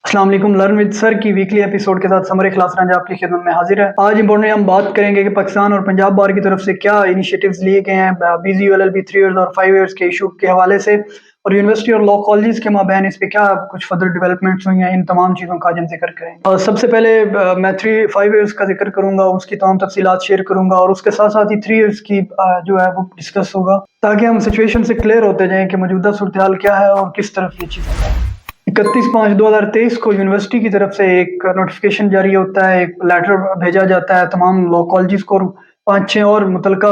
अस्सलाम वालेकुम। Learn with sir की वीकली एपिसोड के साथ समर इखलास रांझा आपकी खिदमत में हाजिर है। आज इंपॉर्टेंट हम बात करेंगे कि पाकिस्तान और पंजाब बार की तरफ से क्या इनिशिएटिव्स लिए गए हैं BZULLB 3 इयर्स और 5 इयर्स के इशू के हवाले से, और यूनिवर्सिटी और लॉ कॉलेजेस के माबैन इस पे क्या कुछ फर्दर डेवलपमेंट्स हुई हैं। इन तमाम चीज़ों का आज हम जिक्र करेंगे। सबसे पहले मैं 5 इयर्स का जिक्र करूंगा, उसकी तमाम तफसीलात शेयर करूंगा, और उसके साथ साथ ही 3 इयर्स की जो है वो डिस्कस होगा, ताकि हम सिचुएशन से क्लियर होते जाएं कि मौजूदा सूरत हाल क्या है और किस तरफ ये चीज़ें। 31/5/2023 को यूनिवर्सिटी की तरफ से एक नोटिफिकेशन जारी होता है, एक लेटर भेजा जाता है तमाम लॉ कॉलेजेस को और 5-6 और मुतलका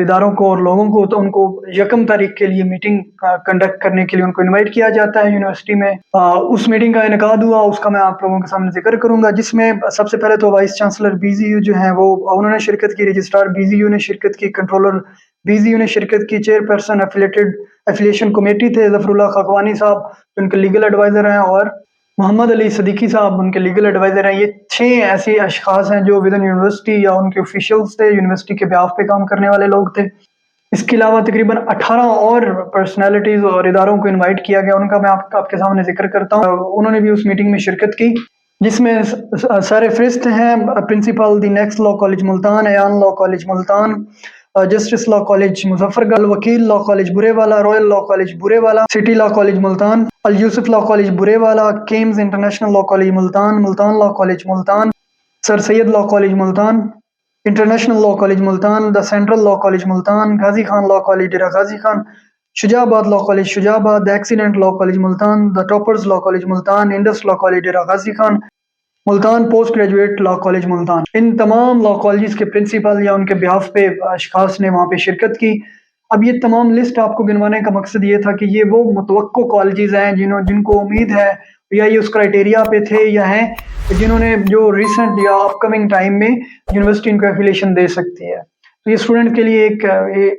इदारों को और लोगों को, तो उनको 1 तारीख के लिए मीटिंग कंडक्ट करने के लिए उनको इनवाइट किया जाता है यूनिवर्सिटी में। उस मीटिंग का इनेकाद हुआ, उसका मैं आप लोगों के सामने जिक्र करूंगा, जिसमें सबसे पहले तो वाइस चांसलर BZU जो है वो उन्होंने शिरकत की, रजिस्ट्रार BZU ने शिरकत की, कंट्रोलर BZU ने शिरकत की, चेयरपर्सन एफिलिएशन कमेटी थे ज़फरुल्लाह खाकवानी साहब उनके लीगल एडवाइज़र हैं, और मोहम्मद अली सदीकी साहब उनके लीगल एडवाइज़र हैं। ये 6 ऐसे अशखास हैं जो विद इन यूनिवर्सिटी या उनके ऑफिशियल्स थे, यूनिवर्सिटी के बिहाफ पे काम करने वाले लोग थे। इसके अलावा तकरीबन 18 और पर्सनैलिटीज़ और इदारों को इनवाइट किया गया, उनका मैं आपके सामने जिक्र करता हूँ। उन्होंने भी उस मीटिंग में शिरकत की, जिसमें सारे फरिस्त हैं principal the next law college Multan, Ayan law college Multan, justice law college Muzaffargarh, Wakeel law college Burewala, royal law college Burewala, city law college Multan, Al Yusuf law college Burewala, केम्स international law college Multan, Multan law college Multan, sir Syed law college Multan, international law college Multan, the central law college Multan, Ghazi Khan law college Dera Ghazi Khan, Shujabad law college Shujabad, the accident law college Multan, the toppers law college Multan, Indus law college Dera Ghazi Khan, Multan post graduate law college Multan. इन तमाम law colleges के principal या उनके behalf पे अशखास ने वहाँ पे शिरकत की। अब ये तमाम लिस्ट आपको गिनवाने का मकसद ये था कि ये वो मुतवक्को कॉलेजेस हैं जिनको उम्मीद है या ये उस क्राइटेरिया पे थे या हैं जिन्होंने जो रिसेंट या अपकमिंग टाइम में यूनिवर्सिटी इनको एफिलिएशन दे सकती है। तो ये स्टूडेंट के लिए एक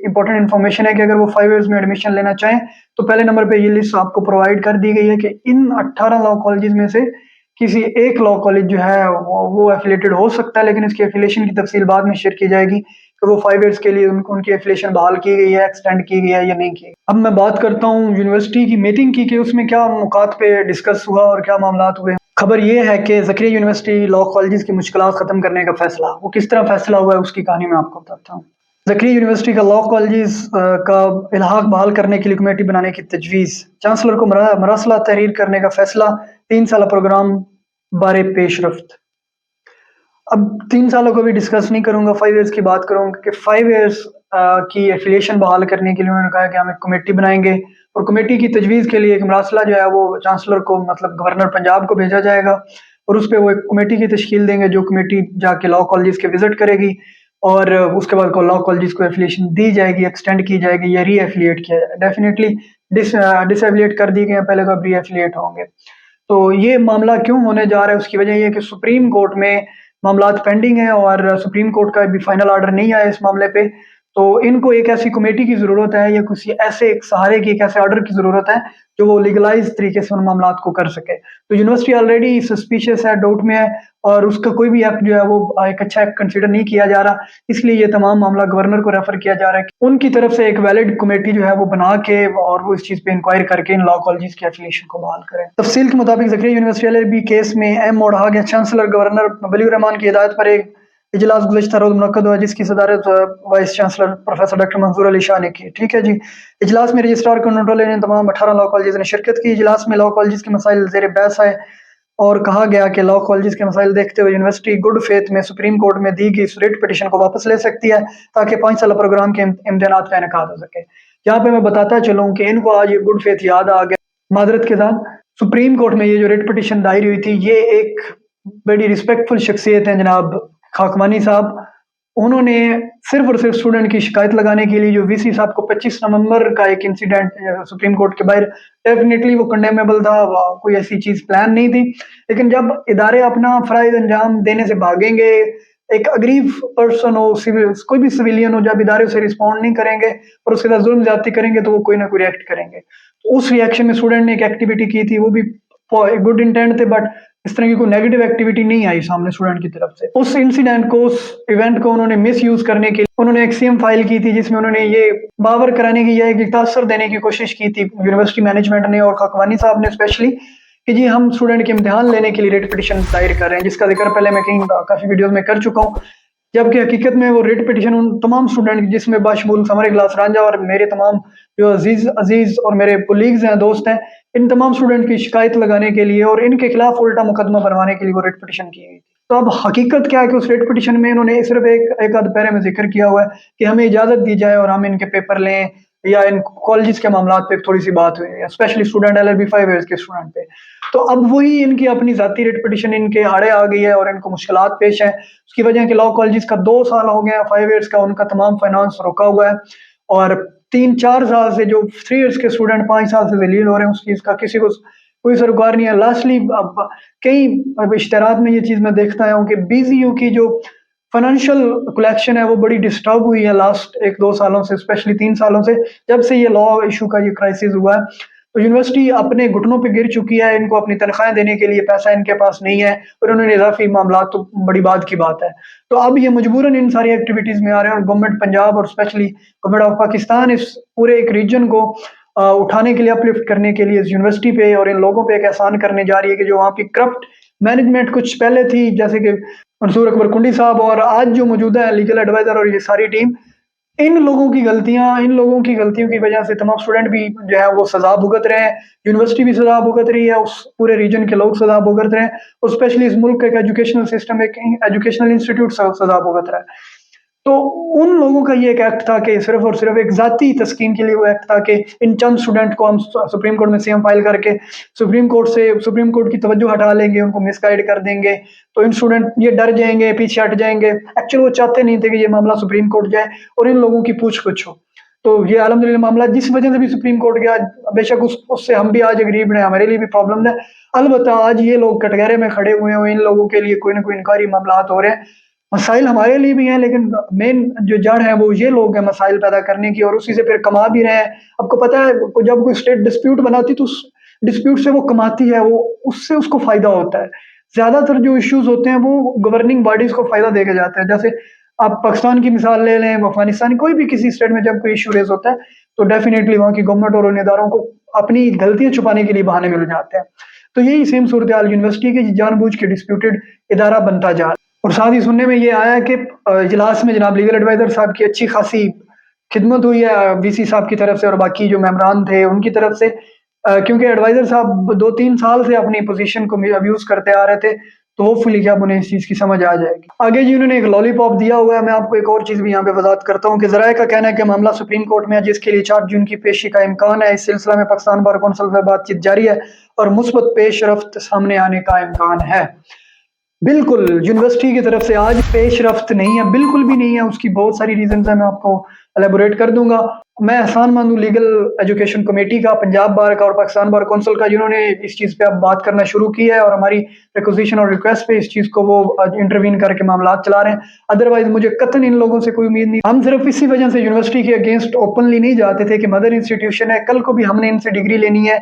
इंपॉर्टेंट इन्फॉर्मेशन है कि अगर वो 5 इयर्स में एडमिशन लेना चाहें तो पहले नंबर पे ये लिस्ट आपको प्रोवाइड कर दी गई है कि इन 18 लॉ कॉलेजेस में से किसी एक लॉ कॉलेज जो है वो एफिलेटेड हो सकता है, लेकिन इसकी एफिलिएशन की तफसील बाद में शेयर की जाएगी कि वो 5 इयर्स के लिए उनकी एफिलिएशन बहाल की गई है, एक्सटेंड की गई है या नहीं की। अब मैं बात करता हूँ यूनिवर्सिटी की मीटिंग की कि उसमें क्या मौक़ात पे डिस्कस हुआ और क्या मामलात हुए। खबर ये है कि ज़करिया यूनिवर्सिटी लॉ कॉलेजेस की मुश्किलात ख़त्म करने का फैसला, वो किस तरह फैसला हुआ है उसकी कहानी मैं आपको बताता हूँ। ज़करिया यूनिवर्सिटी का लॉ कॉलेजेस का इल्हाक बहाल करने के लिए कमेटी बनाने की तजवीज़, चांसलर को मरासला तहरीर करने का फैसला, 3 साल प्रोग्राम बारे पेशरफ्त। अब 3 सालों को भी डिस्कस नहीं करूंगा, 5 इयर्स की बात करूंगा कि 5 इयर्स की एफिलिएशन बहाल करने के लिए उन्होंने कहा कि हम एक कमेटी बनाएंगे, और कमेटी की तजवीज़ के लिए एक मरासला जो है वो चांसलर को मतलब गवर्नर पंजाब को भेजा जाएगा, और उस पर वो एक कमेटी की तश्कील देंगे जो कमेटी जाके लॉ कॉलेजेस के विजिट करेगी, और उसके बाद लॉ कॉलेजेस को एफिलिएशन दी जाएगी, एक्सटेंड की जाएगी या री एफिलिएट किया जाएगा। डेफिनेटली डिसएफिलिएट कर दी गए हैं पहले, तो अब री एफिलिएट होंगे। तो ये मामला क्यों होने जा रहा है, उसकी वजह ये है कि सुप्रीम कोर्ट में मामलात पेंडिंग है और सुप्रीम कोर्ट का भी फाइनल ऑर्डर नहीं आया इस मामले पे। तो इनको एक ऐसी कमेटी की ज़रूरत है या किसी ऐसे एक सहारे की, एक ऐसे ऑर्डर की ज़रूरत है जो वो लीगलाइज तरीके से उन मामलात को कर सके। तो यूनिवर्सिटी ऑलरेडी सस्पिशियस है, डाउट में है, और उसका कोई भी एक्ट जो है वो एक अच्छा एक्ट कंसिडर नहीं किया जा रहा, इसलिए ये तमाम मामला गवर्नर को रेफर किया जा रहा है कि उनकी तरफ से एक वैलिड कमेटी जो है वो बना के और वो इस चीज़ पे इंक्वायरी करके इन लॉ कॉलेजेस की एफिलिएशन को बहाल करें। तफसील के मुताबिक ज़करिया यूनिवर्सिटी LLB केस में अहम मोड़ आ गया। चांसलर गवर्नर वलीउर रहमान की हिदायत पर एक इजलास गुज़श्ता रोज़ मुनक्कद हुआ, जिसकी सदारत वाइस चांसलर प्रोफेसर डॉक्टर मंजूर अली शाह ने की। ठीक है जी। इजलास में रजिस्ट्रार कंट्रोलर ने तमाम 18 लॉ कॉलेजेस ने शिरकत की। इजलास में लॉ कॉलेजेस के मसाइल ज़ेर बहस आए और कहा गया कि लॉ कॉलेजेस के मसाइल देखते हुए यूनिवर्सिटी गुड फेथ में सुप्रीम कोर्ट में दी गई रिट पिटीशन को वापस ले सकती है, ताकि 5 साल प्रोग्राम के इम्तिहानात का इनेकाद हो सके। यहाँ पे मैं बताता चलूँ कि इनको आज ये गुड फेथ याद आ गया। माजरत के साथ सुप्रीम कोर्ट में ये जो रिट पिटीशन दायर हुई थी, ये एक बड़ी रिस्पेक्टफुल शख्सियत है जनाब खाकवानी साहब। उन्होंने सिर्फ और सिर्फ स्टूडेंट की शिकायत लगाने के लिए जो VC साहब को 25 नवंबर का एक इंसिडेंट सुप्रीम कोर्ट के बाहर, डेफिनेटली वो कंडेमेबल था, कोई ऐसी चीज प्लान नहीं थी। लेकिन जब इदारे अपना फराइज अंजाम देने से भागेंगे, एक अगरीब पर्सन हो, कोई भी सिविलियन हो, जब इदारे उसे रिस्पॉन्ड नहीं करेंगे और उसके साथ जुल्म ज्यादती करेंगे तो वो कोई ना कोई रिएक्ट करेंगे। तो उस रिएक्शन में स्टूडेंट ने एक एक्टिविटी की थी, वो भी गुड इंटेंट थे, बट इस तरह की कोई नेगेटिव एक्टिविटी नहीं आई सामने स्टूडेंट की तरफ से। उस इंसिडेंट को, उस इवेंट को उन्होंने मिस यूज करने के लिए उन्होंने एक CM फाइल की थी, जिसमें उन्होंने ये बावर कराने की या एक तासर देने की कोशिश की थी यूनिवर्सिटी मैनेजमेंट ने और खाकवानी साहब ने स्पेशली, کہ جی ہم اسٹوڈنٹ کے امتحان لینے کے لیے ریٹ پٹیشن دائر کر رہے ہیں، جس کا ذکر پہلے میں کہیں کافی ویڈیوز میں کر چکا ہوں، جبکہ حقیقت میں وہ ریٹ پٹیشن ان تمام اسٹوڈنٹ جس میں باشمول سمر اجلاس رانجھا اور میرے تمام جو عزیز اور میرے کولیگز ہیں، دوست ہیں، ان تمام اسٹوڈنٹ کی شکایت لگانے کے لیے اور ان کے خلاف الٹا مقدمہ بنوانے کے لیے وہ ریٹ پٹیشن کی گئی تھی۔ تو اب حقیقت کیا ہے کہ اس ریٹ پٹیشن میں انہوں نے صرف ایک آدھ پیرے میں ذکر کیا ہوا ہے کہ ہمیں اجازت دی جائے اور ہم ان کے پیپر لیں، یا ان کالجز کے معاملات پہ تھوڑی سی بات ہوئی ہے، اسپیشلی اسٹوڈنٹ LLB 5 ایئرس کے اسٹوڈنٹ پہ۔ تو اب وہی ان کی اپنی ذاتی ریٹ پٹیشن ان کے آڑے آ گئی ہے اور ان کو مشکلات پیش ہیں۔ اس کی وجہ ہے کہ لاء کالجز کا 2 سال ہو گیا 5 ایئرس کا ان کا تمام فائنانس رکا ہوا ہے، اور 3-4 سال سے جو 3 ایئرس کے اسٹوڈنٹ 5 سال سے ذلیل ہو رہے ہیں، اس چیز کا کسی کو کوئی سروکار نہیں ہے۔ لاسٹلی کئی اشتہارات میں یہ چیز میں دیکھتا ہوں کہ BZU کی جو فائنینشیل کلیکشن ہے وہ بڑی ڈسٹرب ہوئی ہے لاسٹ 1-2 سالوں سے، اسپیشلی 3 سالوں سے جب سے یہ لاء ایشو کا یہ کرائسس ہوا ہے۔ تو یونیورسٹی اپنے گھٹنوں پہ گر چکی ہے، ان کو اپنی تنخواہیں دینے کے لیے پیسہ ان کے پاس نہیں ہے، اور انہوں نے اضافی معاملات تو بڑی بات کی بات ہے۔ تو اب یہ مجبوراً ان ساری ایکٹیویٹیز میں آ رہے ہیں، اور گورنمنٹ پنجاب اور اسپیشلی گورنمنٹ آف پاکستان اس پورے ایک ریجن کو اٹھانے کے لیے اپلفٹ کرنے کے لیے اس یونیورسٹی پہ اور ان لوگوں پہ ایک احسان کرنے جا رہی ہے کہ جو وہاں کی کرپٹ مینجمنٹ کچھ پہلے تھی، جیسے کہ منصور اکبر کنڈی صاحب اور آج جو موجودہ ہے لیگل ایڈوائزر اور یہ ساری ٹیم، ان لوگوں کی غلطیوں کی وجہ سے تمام اسٹوڈنٹ بھی جو ہے وہ سزا بھگت رہے ہیں، یونیورسٹی بھی سزا بھگت رہی ہے، اس پورے ریجن کے لوگ سزا بھگت رہے ہیں، اور اسپیشلی اس ملک کا ایک ایجوکیشنل سسٹم، ایک ایجوکیشنل انسٹیٹیوٹ سزا بھگت رہا ہے۔ تو ان لوگوں کا یہ ایک ایکٹ تھا کہ صرف اور صرف ایک ذاتی تسکین کے لیے وہ ایکٹ تھا کہ ان چند اسٹوڈنٹ کو ہم سپریم کورٹ میں CM فائل کر کے سپریم کورٹ کی توجہ ہٹا لیں گے، ان کو مس گائیڈ کر دیں گے، تو ان اسٹوڈنٹ یہ ڈر جائیں گے، پیچھے ہٹ جائیں گے۔ ایکچولی وہ چاہتے نہیں تھے کہ یہ معاملہ سپریم کورٹ جائے اور ان لوگوں کی پوچھ گچھ ہو۔ تو یہ الحمدللہ معاملہ جس وجہ سے بھی سپریم کورٹ گیا، بے شک اس سے ہم بھی آج غریب ہیں، ہمارے لیے بھی پرابلم ہے، البتہ آج یہ لوگ کٹگرے میں کھڑے ہوئے ہیں، ان لوگوں کے لیے کوئی نہ کوئی انکوائری معاملات ہو رہے ہیں۔ مسائل ہمارے لیے بھی ہیں، لیکن مین جو جڑ ہے وہ یہ لوگ ہیں مسائل پیدا کرنے کی، اور اسی سے پھر کما بھی رہے ہیں۔ آپ کو پتہ ہے جب کوئی اسٹیٹ ڈسپیوٹ بناتی تو اس ڈسپیوٹ سے وہ کماتی ہے، وہ اس سے اس کو فائدہ ہوتا ہے۔ زیادہ تر جو ایشوز ہوتے ہیں وہ گورننگ باڈیز کو فائدہ دے کے جاتے ہیں، جیسے آپ پاکستان کی مثال لے لیں، افغانستان کوئی بھی کسی اسٹیٹ میں جب کوئی ایشو ریز ہوتا ہے تو ڈیفینیٹلی وہاں کی گورنمنٹ اور ان اداروں کو اپنی غلطیاں چھپانے کے لیے بہانے مل جاتے ہیں۔ تو یہی سیم صورتحال یونیورسٹی کے جان بوجھ کے ڈسپیوٹڈ ادارہ بنتا جا رہا ہے۔ اور ساتھ ہی سننے میں یہ آیا کہ اجلاس میں جناب لیگل ایڈوائزر صاحب کی اچھی خاصی خدمت ہوئی ہے VC صاحب کی طرف سے اور باقی جو ممبران تھے ان کی طرف سے، کیونکہ ایڈوائزر صاحب 2-3 سال سے اپنی پوزیشن کو ابیوز کرتے آ رہے تھے، تو ہوپفلی اب انہیں اس چیز کی سمجھ آ جائے گی۔ آگے جی انہوں نے ایک لالی پاپ دیا ہوا ہے۔ میں آپ کو ایک اور چیز بھی یہاں پہ وضاحت کرتا ہوں کہ ذرائع کا کہنا ہے کہ معاملہ سپریم کورٹ میں ہے، جس کے لیے 4 جون کی پیشی کا امکان ہے۔ اس سلسلہ میں پاکستان بار کونسل میں بات چیت جاری ہے اور مثبت پیش رفت سامنے آنے کا امکان ہے۔ بالکل یونیورسٹی کی طرف سے آج پیش رفت نہیں ہے، بالکل بھی نہیں ہے، اس کی بہت ساری ریزنز ہیں، میں آپ کو الیبوریٹ کر دوں گا۔ میں احسان مند ہوں لیگل ایجوکیشن کمیٹی کا، پنجاب بار کا اور پاکستان بار کونسل کا، جنہوں نے اس چیز پہ اب بات کرنا شروع کی ہے اور ہماری ریکوزیشن اور ریکویسٹ پہ اس چیز کو وہ انٹروین کر کے معاملات چلا رہے ہیں۔ ادروائز مجھے قطعاً ان لوگوں سے کوئی امید نہیں۔ ہم صرف اسی وجہ سے یونیورسٹی کے اگینسٹ اوپنلی نہیں جاتے تھے کہ مدر انسٹیٹیوشن ہے، کل کو بھی ہم نے ان سے ڈگری لینی ہے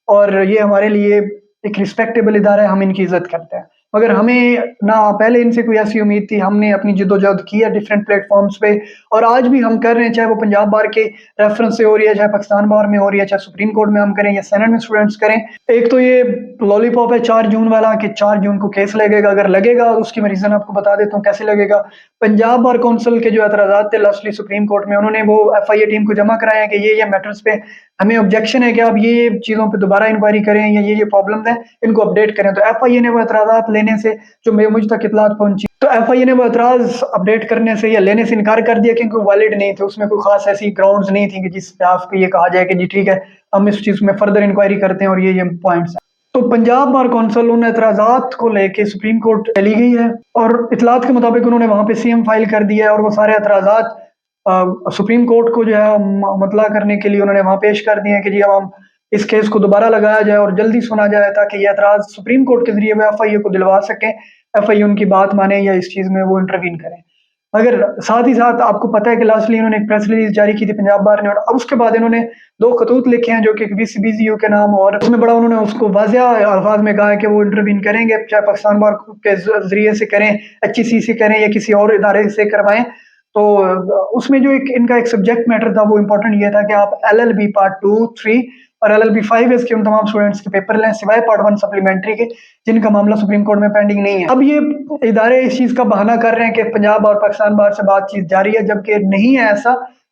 اور یہ ہمارے لیے ایک رسپیکٹیبل ادارہ ہے، ہم ان کی عزت کرتے ہیں، مگر ہمیں نہ پہلے ان سے کوئی ایسی امید تھی۔ ہم نے اپنی جد و جہد کی ہے ڈیفرنٹ پلیٹ فارمز پہ، اور آج بھی ہم کر رہے ہیں، چاہے وہ پنجاب بار کے ریفرنس سے ہو رہی ہے، چاہے پاکستان بار میں ہو رہی ہے، چاہے سپریم کورٹ میں ہم کریں یا سینٹ میں اسٹوڈنٹس کریں۔ ایک تو یہ لالی پاپ ہے 4 جون والا کہ 4 جون کو کیس لگے گا، اگر لگے گا اس کی میں ریزن آپ کو بتا دیتا ہوں کیسے لگے گا۔ پنجاب بار کونسل کے جو اعتراضات تھے لاسٹلی سپریم کورٹ میں، انہوں نے وہ FIA ٹیم کو جمع کرائے ہیں کہ یہ میٹرز پہ ہمیں آبجیکشن ہے کہ آپ یہ چیزوں پہ دوبارہ انکوائری کریں یا یہ پرابلمز ہیں ان کو اپڈیٹ کریں۔ تو FIA نے وہ اعتراضات لینے سے، جو مجھ تک اطلاعات پہنچی، تو FIA نے وہ اعتراض اپڈیٹ کرنے سے یا لینے سے انکار کر دیا کیونکہ وہ ویلڈ نہیں تھے، اس میں کوئی خاص ایسی گراؤنڈز نہیں تھی کہ جس پہ آپ کو یہ کہا جائے کہ جی ٹھیک ہے ہم اس چیز میں فردر انکوائری کرتے ہیں اور یہ پوائنٹس ہیں۔ تو پنجاب بار کونسل ان اعتراضات کو لے کے سپریم کورٹ چلی گئی ہے، اور اطلاعات کے مطابق انہوں نے وہاں پہ CM فائل کر دیا ہے، اور وہ سارے اعتراضات سپریم کورٹ کو جو ہے مطلع کرنے کے لیے انہوں نے وہاں پیش کر دیے ہیں کہ جی اب ہم اس کیس کو دوبارہ لگایا جائے اور جلدی سنا جائے تاکہ یہ اعتراض سپریم کورٹ کے ذریعے وہ FIA کو دلوا سکیں، FIA ان کی بات مانے یا اس چیز میں وہ انٹروین کریں۔ مگر ساتھ ہی ساتھ آپ کو پتہ ہے کہ لاسٹلی انہوں نے ایک پریس ریلیز جاری کی تھی پنجاب بار نے، اور اب اس کے بعد انہوں نے 2 خطوط لکھے ہیں جو کہ BZU کے نام، اور اس میں بڑا انہوں نے اس کو واضح الفاظ میں کہا ہے کہ وہ انٹروین کریں گے، چاہے پاکستان بار کے ذریعے سے کریں، HEC سے کریں یا کسی اور ادارے سے کروائیں۔ تو اس میں جو ان کا ایک سبجیکٹ میٹر تھا وہ امپورٹنٹ یہ تھا کہ آپ LLB پارٹ 2, 3 और LLB 5 ईयर्स के उन तमाम स्टूडेंट्स के पेपर लें सिवाय पार्ट 1 सप्लीमेंट्री के जिनका मामला सुप्रीम कोर्ट में पेंडिंग नहीं है। अब ये इदारे इस चीज़ का बहाना कर रहे हैं कि पंजाब और पाकिस्तान बार से बातचीत जारी है, जबकि नहीं है ऐसा।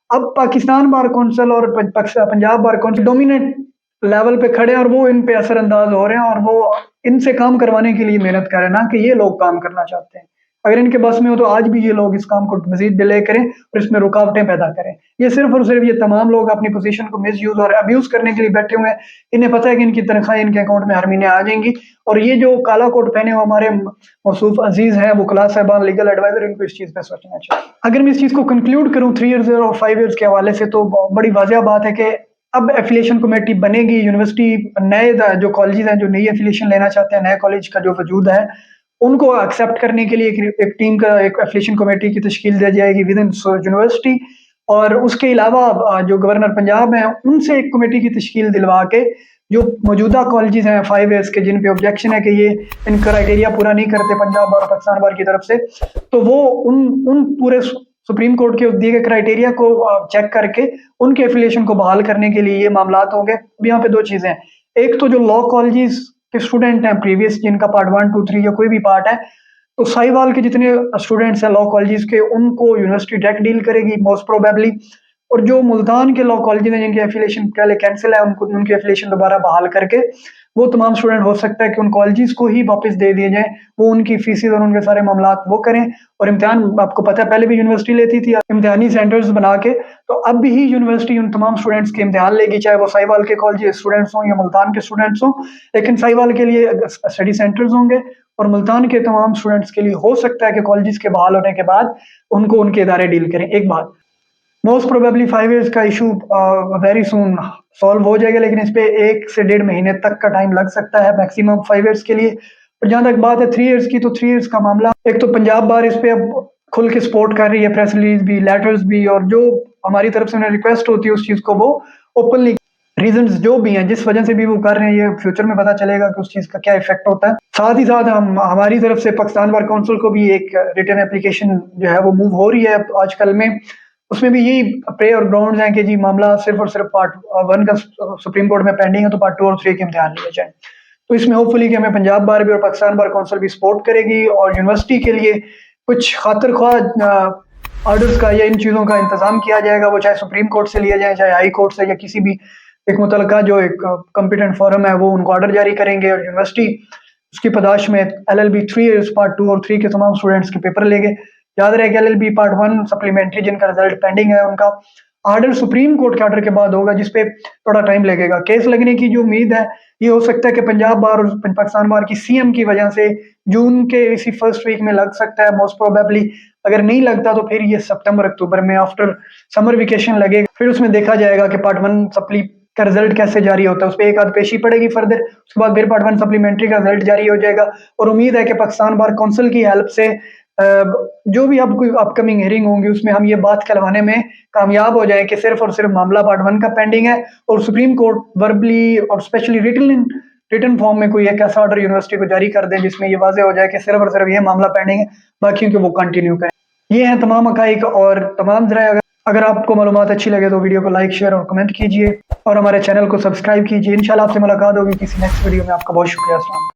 अब पाकिस्तान बार कौंसिल और Punjab bar council dominate level पे खड़े हैं और वो इन पे असरअंदाज हो रहे हैं और वो इनसे काम करवाने के लिए मेहनत कर रहे हैं, ना कि ये लोग काम करना चाहते हैं। अगर इनके बस में हो तो आज भी ये लोग इस काम को मजीद डिले करें और इसमें रुकावटें पैदा करें। ये सिर्फ और सिर्फ ये तमाम लोग अपनी पोजीशन को मिसयूज और अब्यूज करने के लिए बैठे हुए हैं। इन्हें पता है कि इनकी तनख्वाह इनके अकाउंट में हर महीने आ जाएंगी और ये जो काला कोट पहने हुए हमारे मौसूफ अजीज हैं वकला साहबान, लीगल एडवाइजर, इनको इस चीज़ पे सोचना चाहिए। अगर मैं इस चीज़ को कंक्लूड करूँ 3 ईयर्स और 5 ईयर्स के हवाले से, तो बड़ी वाज़ेह बात है कि अब एफिलिएशन कमेटी बनेगी। यूनिवर्सिटी नए जो कॉलेज हैं जो नई एफिलिएशन लेना चाहते हैं, नए कॉलेज का जो वजूद है उनको एक्सेप्ट करने के लिए एक टीम का एक एफिलिएशन कमेटी की तश्कील दी जाएगी विद इन यूनिवर्सिटी। और उसके अलावा जो गवर्नर पंजाब हैं उनसे एक कमेटी की तश्कील दिलवा के जो मौजूदा कॉलेजेस हैं 5 ईयर्स के जिन पे ऑब्जेक्शन है कि ये इन क्राइटेरिया पूरा नहीं करते पंजाब और पाकिस्तान बार की तरफ से, तो वो उन पूरे सुप्रीम कोर्ट के दिए गए क्राइटेरिया को चेक करके उनके एफिलिएशन को बहाल करने के लिए ये मामलात होंगे। अब यहाँ पे 2 चीज़ें हैं, एक तो जो लॉ कॉलेजेस के स्टूडेंट हैं प्रीवियस जिनका पार्ट 1, 2, 3 या कोई भी पार्ट है, तो साहिवाल के जितने स्टूडेंट्स हैं लॉ कॉलेजेस के उनको यूनिवर्सिटी डायरेक्ट डील करेगी मोस्ट प्रोबेबली। और जो मुल्तान के लॉ कॉलेज हैं जिनके एफिलिएशन पहले कैंसिल है उनको उनके एफिलिएशन दोबारा बहाल करके वो तमाम स्टूडेंट हो सकता है कि उन कॉलेजेस को ही वापस दे दिए जाएं, वो उनकी फीसिस और उनके सारे मामलात वो करें। और इम्तिहान आपको पता है पहले भी यूनिवर्सिटी लेती थी इम्तिहानी सेंटर्स बना के, तो अब भी यूनिवर्सिटी उन तमाम स्टूडेंट्स के इम्तिहान लेगी, चाहे वो साहिवाल के कॉलेज स्टूडेंट्स हों या मुल्तान के स्टूडेंट्स हों। लेकिन साहिवाल के लिए स्टडी सेंटर्स होंगे और मुल्तान के तमाम स्टूडेंट्स के लिए हो सकता है कि कॉलेजेस के बहाल होने के बाद उनको उनके इदारे डील करें। एक बात, मोस्ट प्रोबेबली 5 ईयर्स का इशू वेरी सून सॉल्व हो जाएगा, लेकिन इस पे 1 से 1.5 महीने तक का टाइम लग सकता है मैक्सिमम 5 ईयर्स के लिए। और जहाँ तक बात है 3 ईयर्स की, तो 3 ईयर्स का मामला, एक तो पंजाब बार इस पे अब खुल के सपोर्ट कर रही है, प्रेस रिलीज भी, लेटर्स भी, और जो हमारी तरफ से उन्हें रिक्वेस्ट होती है उस चीज़ को वो ओपनली, रीजंस जो भी हैं जिस वजह से भी वो कर रहे हैं, ये फ्यूचर में पता चलेगा कि उस चीज़ का क्या इफेक्ट होता है। साथ ही साथ हमारी तरफ से पाकिस्तान बार काउंसिल को भी एक रिटन एप्लीकेशन जो है वो मूव हो रही है आजकल में, उसमें भी यही प्रे और ग्राउंड्स हैं कि जी मामला सिर्फ और सिर्फ पार्ट 1 का सुप्रीम कोर्ट में पेंडिंग है तो पार्ट 2 और 3 के इम्तिहान लिए जाएं। तो इसमें होपफुली कि हमें पंजाब बार भी और पाकिस्तान बार काउंसिल भी सपोर्ट करेगी और यूनिवर्सिटी के लिए कुछ खातिर ख्वाह ऑर्डर्स का या इन चीज़ों का इंतजाम किया जाएगा, वो चाहे सुप्रीम कोर्ट से लिया जाए, चाहे हाई कोर्ट से, या किसी भी एक मुतलका जो एक कॉम्पिटेंट फोरम है वो उनको ऑर्डर जारी करेंगे और यूनिवर्सिटी उसकी पदाश में LLB 3 ईयर्स पार्ट 2 और 3 के तमाम स्टूडेंट्स के पेपर लेंगे। याद रहे कि LLB पार्ट 1 सप्लीमेंट्री जिनका रिजल्ट पेंडिंग है उनका ऑर्डर सुप्रीम कोर्ट के ऑर्डर के बाद होगा, जिसपे थोड़ा टाइम लगेगा। केस लगने की जो उम्मीद है ये हो सकता है कि पंजाब बार और पाकिस्तान बार की CM की वजह से जून के इसी फर्स्ट वीक में लग सकता है मोस्ट प्रोबेबली। अगर नहीं लगता तो फिर ये सितंबर अक्टूबर में आफ्टर समर वेकेशन लगेगा, फिर उसमें देखा जाएगा कि पार्ट 1 सप्ली का रिजल्ट कैसे जारी होता है, उस पर एक आध पेशी पड़ेगी फर्दर, उसके बाद फिर पार्ट 1 सप्लीमेंट्री का रिजल्ट जारी हो जाएगा। और उम्मीद है कि पाकिस्तान बार काउंसिल की हेल्प से जो भी अब कोई अपकमिंग हियरिंग होंगी उसमें हम ये बात करवाने में कामयाब हो जाए कि सिर्फ और सिर्फ मामला पार्ट 1 का पेंडिंग है और सुप्रीम कोर्ट वर्बली और स्पेशली रिटन फॉर्म में कोई एक ऐसा ऑर्डर यूनिवर्सिटी को जारी कर दें जिसमें ये वाज़ेह हो जाए कि सिर्फ और सिर्फ ये मामला पेंडिंग है, बाकियों के वो कंटिन्यू करें। ये हैं तमाम हक़ाइक़ और तमाम ज़राए। अगर आपको मालूमात अच्छी लगे तो वीडियो को लाइक, शेयर और कमेंट कीजिए और हमारे चैनल को सब्सक्राइब कीजिए। इंशाल्लाह आपसे मुलाकात होगी किसी नेक्स्ट वीडियो में। आपका बहुत शुक्रिया। अस्सलाम।